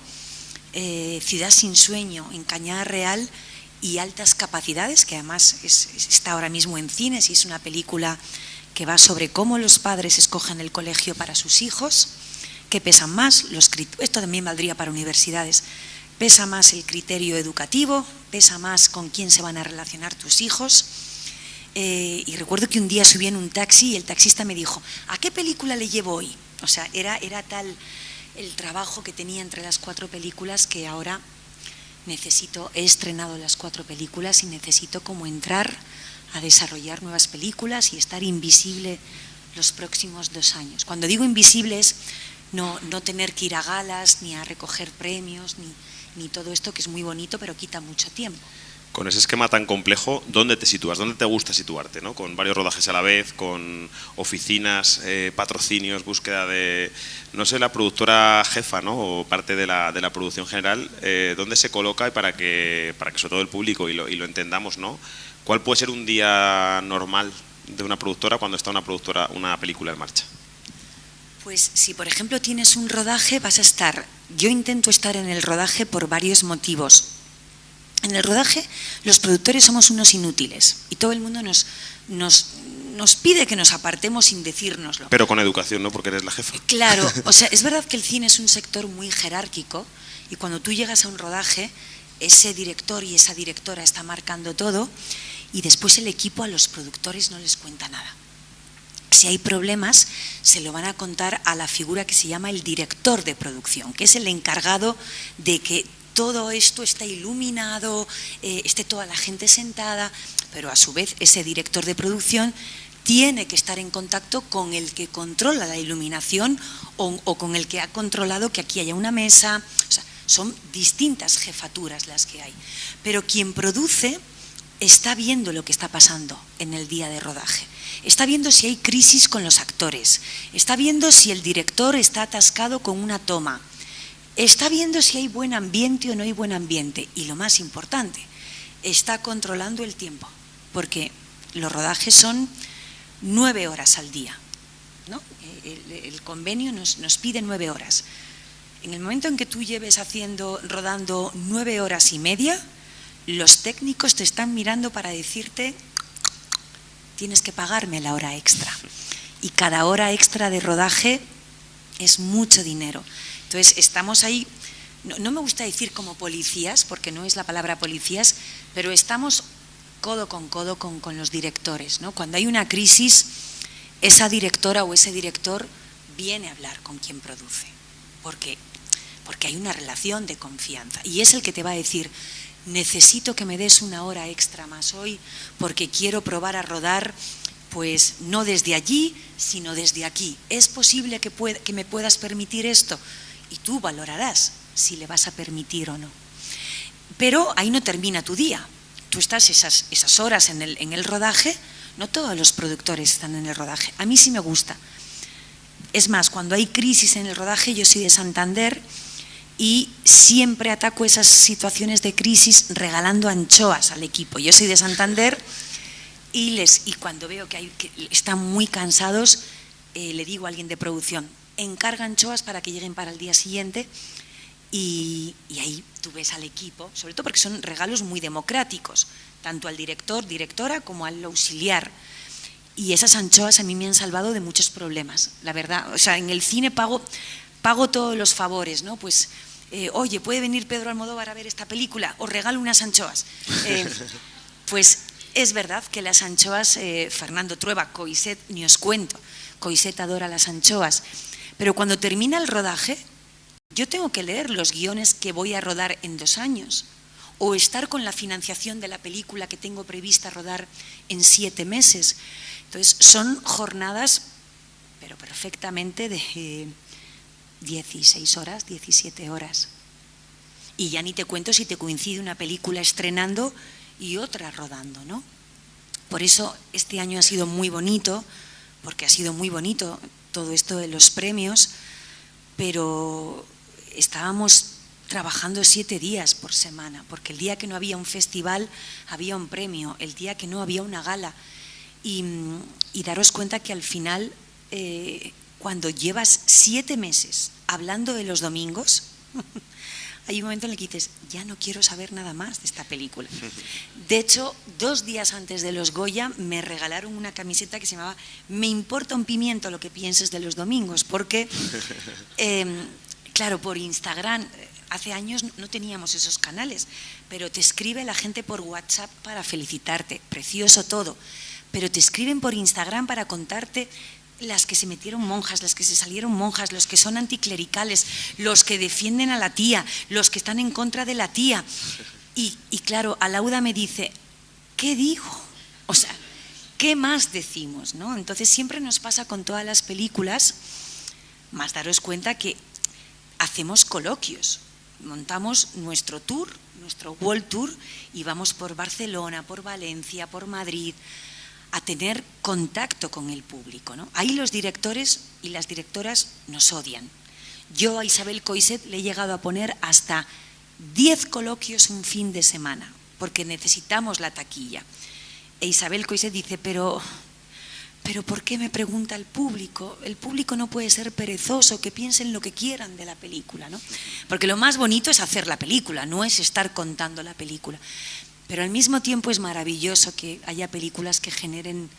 Ciudad sin sueño en Cañada Real y Altas capacidades, que además está ahora mismo en cines y es una película que va sobre cómo los padres escogen el colegio para sus hijos, que pesan más, esto también valdría para universidades, pesa más el criterio educativo, pesa más con quién se van a relacionar tus hijos. Y recuerdo que un día subí en un taxi y el taxista me dijo, ¿a qué película le llevo hoy? O sea, era tal el trabajo que tenía entre las 4 películas que ahora he estrenado las 4 películas y necesito como entrar a desarrollar nuevas películas y estar invisible los próximos 2 años. Cuando digo invisible es no tener que ir a galas, ni a recoger premios, ni todo esto que es muy bonito pero quita mucho tiempo. Con ese esquema tan complejo, ¿dónde te sitúas? ¿Dónde te gusta situarte, ¿no? Con varios rodajes a la vez, con oficinas, patrocinios, búsqueda de, no sé, la productora jefa, ¿no? O parte de la producción general, ¿dónde se coloca y para que sobre todo el público y lo entendamos, ¿no? ¿Cuál puede ser un día normal de una productora cuando está una película en marcha? Pues si por ejemplo tienes un rodaje, yo intento estar en el rodaje por varios motivos. En el rodaje los productores somos unos inútiles y todo el mundo nos pide que nos apartemos sin decírnoslo. Pero con educación, ¿no? Porque eres la jefa. Claro, o sea, es verdad que el cine es un sector muy jerárquico y cuando tú llegas a un rodaje, ese director y esa directora está marcando todo y después el equipo a los productores no les cuenta nada. Si hay problemas, se lo van a contar a la figura que se llama el director de producción, que es el encargado de que todo esto está iluminado, esté toda la gente sentada, pero a su vez ese director de producción tiene que estar en contacto con el que controla la iluminación o con el que ha controlado que aquí haya una mesa. O sea, son distintas jefaturas las que hay. Pero quien produce está viendo lo que está pasando en el día de rodaje. Está viendo si hay crisis con los actores. Está viendo si el director está atascado con una toma. Está viendo si hay buen ambiente o no hay buen ambiente. Y lo más importante, está controlando el tiempo. Porque los rodajes son 9 horas al día, ¿no? El convenio nos pide 9 horas. En el momento en que tú lleves rodando 9 horas y media, los técnicos te están mirando para decirte: tienes que pagarme la hora extra. Y cada hora extra de rodaje es mucho dinero. Entonces estamos ahí, no me gusta decir como policías, porque no es la palabra policías, pero estamos codo con los directores, ¿no? Cuando hay una crisis, esa directora o ese director viene a hablar con quien produce, porque hay una relación de confianza y es el que te va a decir: necesito que me des una hora extra más hoy porque quiero probar a rodar, pues no desde allí, sino desde aquí. ¿Es posible que me puedas permitir esto? Y tú valorarás si le vas a permitir o no. Pero ahí no termina tu día. Tú estás esas horas en el rodaje. No todos los productores están en el rodaje. A mí sí me gusta. Es más, cuando hay crisis en el rodaje, yo soy de Santander y siempre ataco esas situaciones de crisis regalando anchoas al equipo. Yo soy de Santander y cuando veo que están muy cansados, le digo a alguien de producción: encarga anchoas para que lleguen para el día siguiente. Y ahí tú ves al equipo, sobre todo porque son regalos muy democráticos, tanto al director, directora, como al auxiliar. Y esas anchoas a mí me han salvado de muchos problemas, la verdad. O sea, en el cine pago todos los favores, ¿no? Pues, oye, ¿puede venir Pedro Almodóvar a ver esta película? Os regalo unas anchoas. Pues es verdad que las anchoas, Fernando Trueba, Coixet, ni os cuento, Coixet adora las anchoas. Pero cuando termina el rodaje, yo tengo que leer los guiones que voy a rodar en 2 años o estar con la financiación de la película que tengo prevista rodar en 7 meses. Entonces son jornadas, pero perfectamente de 16 horas, 17 horas. Y ya ni te cuento si te coincide una película estrenando y otra rodando, ¿no? Por eso este año ha sido muy bonito, porque ha sido muy bonito todo esto de los premios, pero estábamos trabajando 7 días por semana, porque el día que no había un festival había un premio, el día que no había una gala. Y daros cuenta que al final, cuando llevas 7 meses hablando de los domingos, hay un momento en el que dices: ya no quiero saber nada más de esta película. De hecho, 2 días antes de los Goya me regalaron una camiseta que se llamaba "Me importa un pimiento lo que pienses de los domingos", porque claro, por Instagram, hace años no teníamos esos canales, pero te escribe la gente por WhatsApp para felicitarte, precioso todo, pero te escriben por Instagram para contarte las que se metieron monjas, las que se salieron monjas, los que son anticlericales, los que defienden a la tía, los que están en contra de la tía. Y claro, Alauda me dice: ¿qué digo? O sea, ¿qué más decimos, no? Entonces siempre nos pasa con todas las películas, más daros cuenta que hacemos coloquios, montamos nuestro tour, nuestro World Tour, y vamos por Barcelona, por Valencia, por Madrid, a tener contacto con el público, ¿no? Ahí los directores y las directoras nos odian. Yo a Isabel Coixet le he llegado a poner hasta 10 coloquios un fin de semana, porque necesitamos la taquilla. E Isabel Coixet dice: pero ¿por qué me pregunta el público? El público no puede ser perezoso, que piensen lo que quieran de la película, ¿no? Porque lo más bonito es hacer la película, no es estar contando la película. Pero al mismo tiempo es maravilloso que haya películas que generen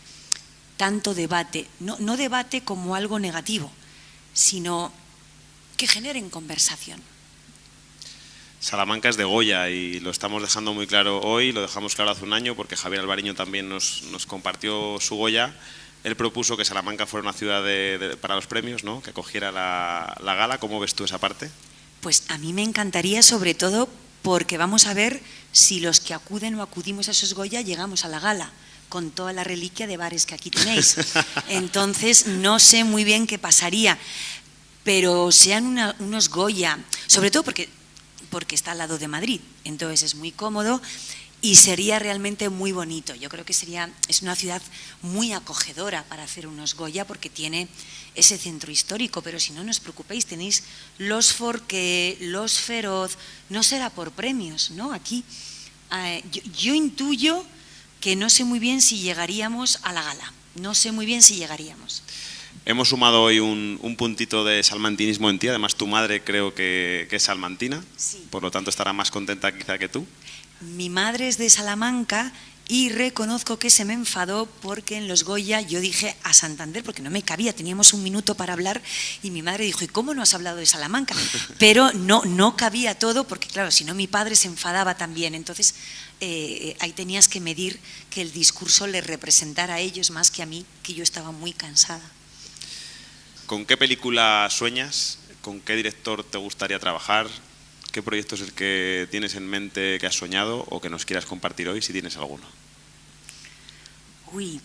tanto debate, no debate como algo negativo, sino que generen conversación. Salamanca es de Goya y lo estamos dejando muy claro hoy, lo dejamos claro hace un año porque Javier Alvariño también nos compartió su Goya. Él propuso que Salamanca fuera una ciudad para los premios, ¿no? Que acogiera la gala. ¿Cómo ves tú esa parte? Pues a mí me encantaría, sobre todo porque vamos a ver si los que acuden o acudimos a esos Goya llegamos a la gala, con toda la reliquia de bares que aquí tenéis. Entonces no sé muy bien qué pasaría, pero sean unos Goya, sobre todo porque está al lado de Madrid, entonces es muy cómodo. y sería realmente muy bonito. Yo creo que es una ciudad muy acogedora para hacer unos Goya porque tiene ese centro histórico, pero si no, no os preocupéis, tenéis los Forqué, los Feroz, no será por premios, ¿no? Aquí yo intuyo que no sé muy bien si llegaríamos a la gala, no sé muy bien si llegaríamos. Hemos sumado hoy un puntito de salmantinismo en ti, además tu madre creo que es salmantina, Sí. Por lo tanto estará más contenta quizá que tú. Mi madre es de Salamanca y reconozco que se me enfadó porque en los Goya yo dije a Santander, porque no me cabía, teníamos un minuto para hablar y mi madre dijo, ¿y cómo no has hablado de Salamanca? Pero no cabía todo porque claro, si no mi padre se enfadaba también, entonces ahí tenías que medir que el discurso les representara a ellos más que a mí, que yo estaba muy cansada. ¿Con qué película sueñas? ¿Con qué director te gustaría trabajar? ¿Qué proyecto es el que tienes en mente que has soñado o que nos quieras compartir hoy, si tienes alguno? Uy,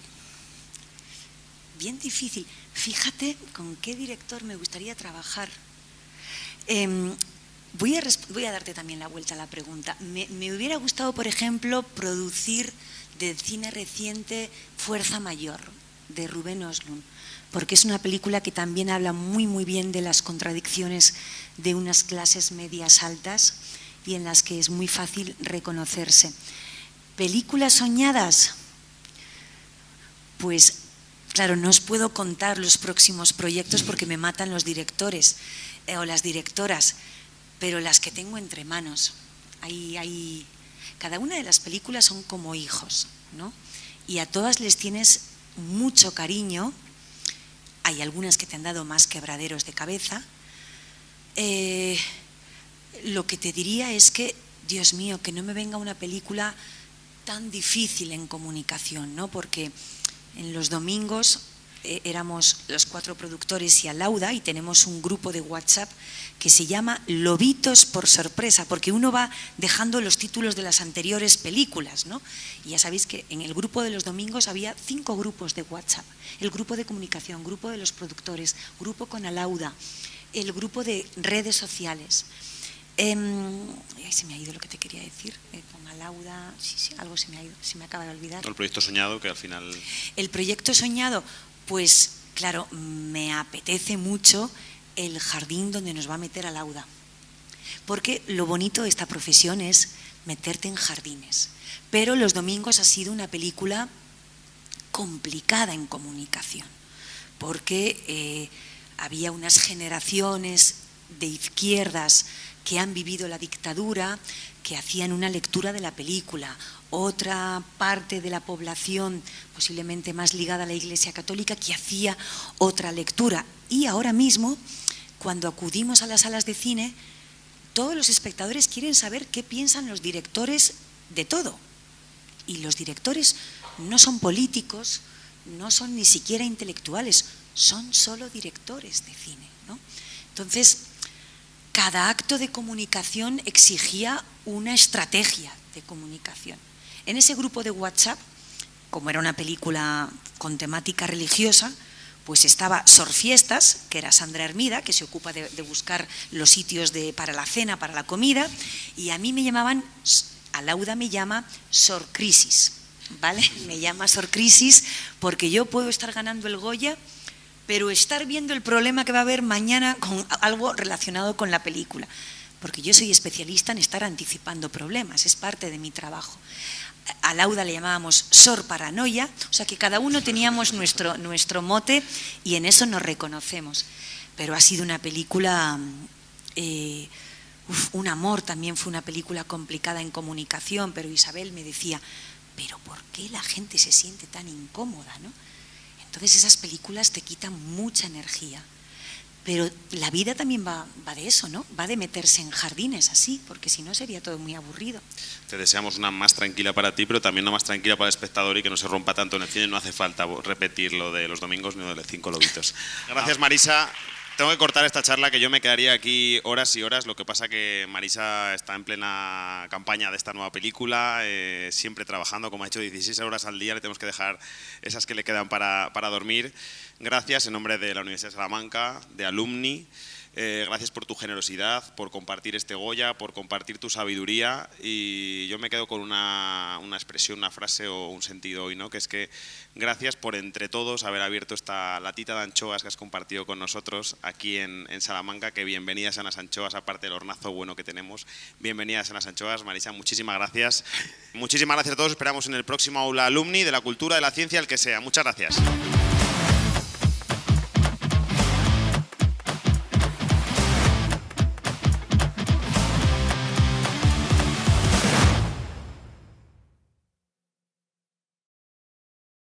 bien difícil. Fíjate con qué director me gustaría trabajar. Voy a darte también la vuelta a la pregunta. Me hubiera gustado, por ejemplo, producir del cine reciente Fuerza Mayor, de Rubén Östlund, porque es una película que también habla muy muy bien de las contradicciones de unas clases medias altas y en las que es muy fácil reconocerse. ¿Películas soñadas? Pues claro, no os puedo contar los próximos proyectos porque me matan los directores o las directoras, pero las que tengo entre manos. Cada una de las películas son como hijos, ¿no? Y a todas les tienes mucho cariño. Hay algunas que te han dado más quebraderos de cabeza. Lo que te diría es que, Dios mío, que no me venga una película tan difícil en comunicación, ¿no? Porque en los domingos éramos los 4 productores y Alauda y tenemos un grupo de WhatsApp que se llama Lobitos por sorpresa, porque uno va dejando los títulos de las anteriores películas, ¿no? Y ya sabéis que en el grupo de los domingos había 5 grupos de WhatsApp: el grupo de comunicación, grupo de los productores, grupo con Alauda, el grupo de redes sociales. Se me ha ido lo que te quería decir, con Alauda, sí, algo se me ha ido, se me acaba de olvidar. El proyecto soñado que al final... El proyecto soñado, pues claro, me apetece mucho el jardín donde nos va a meter Alauda, porque lo bonito de esta profesión es meterte en jardines, pero Los domingos ha sido una película complicada en comunicación, porque había unas generaciones de izquierdas que han vivido la dictadura, que hacían una lectura de la película, otra parte de la población, posiblemente más ligada a la Iglesia Católica, que hacía otra lectura. Y ahora mismo, cuando acudimos a las salas de cine, todos los espectadores quieren saber qué piensan los directores de todo. Y los directores no son políticos, no son ni siquiera intelectuales, son solo directores de cine, ¿no? Entonces, cada acto de comunicación exigía una estrategia de comunicación. En ese grupo de WhatsApp, como era una película con temática religiosa, pues estaba Sor Fiestas, que era Sandra Hermida, que se ocupa de buscar los sitios para la cena, para la comida, y a mí me llamaban, Alauda me llama Sor Crisis, ¿vale? Me llama Sor Crisis porque yo puedo estar ganando el Goya, pero estar viendo el problema que va a haber mañana con algo relacionado con la película, porque yo soy especialista en estar anticipando problemas, es parte de mi trabajo. A Lauda le llamábamos Sor Paranoia, o sea que cada uno teníamos nuestro mote y en eso nos reconocemos. Pero ha sido una película, Un amor también fue una película complicada en comunicación, pero Isabel me decía, pero ¿por qué la gente se siente tan incómoda, ¿no? Entonces esas películas te quitan mucha energía. Pero la vida también va de eso, ¿no? Va de meterse en jardines así, porque si no sería todo muy aburrido. Te deseamos una más tranquila para ti, pero también una más tranquila para el espectador y que no se rompa tanto en el cine. No hace falta repetir lo de Los domingos ni lo de 5 lobitos. Gracias, Marisa. Tengo que cortar esta charla, que yo me quedaría aquí horas y horas. Lo que pasa que Marisa está en plena campaña de esta nueva película, siempre trabajando, como ha hecho, 16 horas al día. Le tenemos que dejar esas que le quedan para dormir. Gracias en nombre de la Universidad de Salamanca, de Alumni, Gracias por tu generosidad, por compartir este Goya, por compartir tu sabiduría, y yo me quedo con una expresión, una frase o un sentido hoy, ¿no? Que es que gracias por entre todos haber abierto esta latita de anchoas que has compartido con nosotros aquí en Salamanca, que bienvenidas a las anchoas, aparte del hornazo bueno que tenemos, bienvenidas a las anchoas. Marisa, muchísimas gracias. Muchísimas gracias a todos, esperamos en el próximo aula alumni de la cultura, de la ciencia, el que sea. Muchas gracias.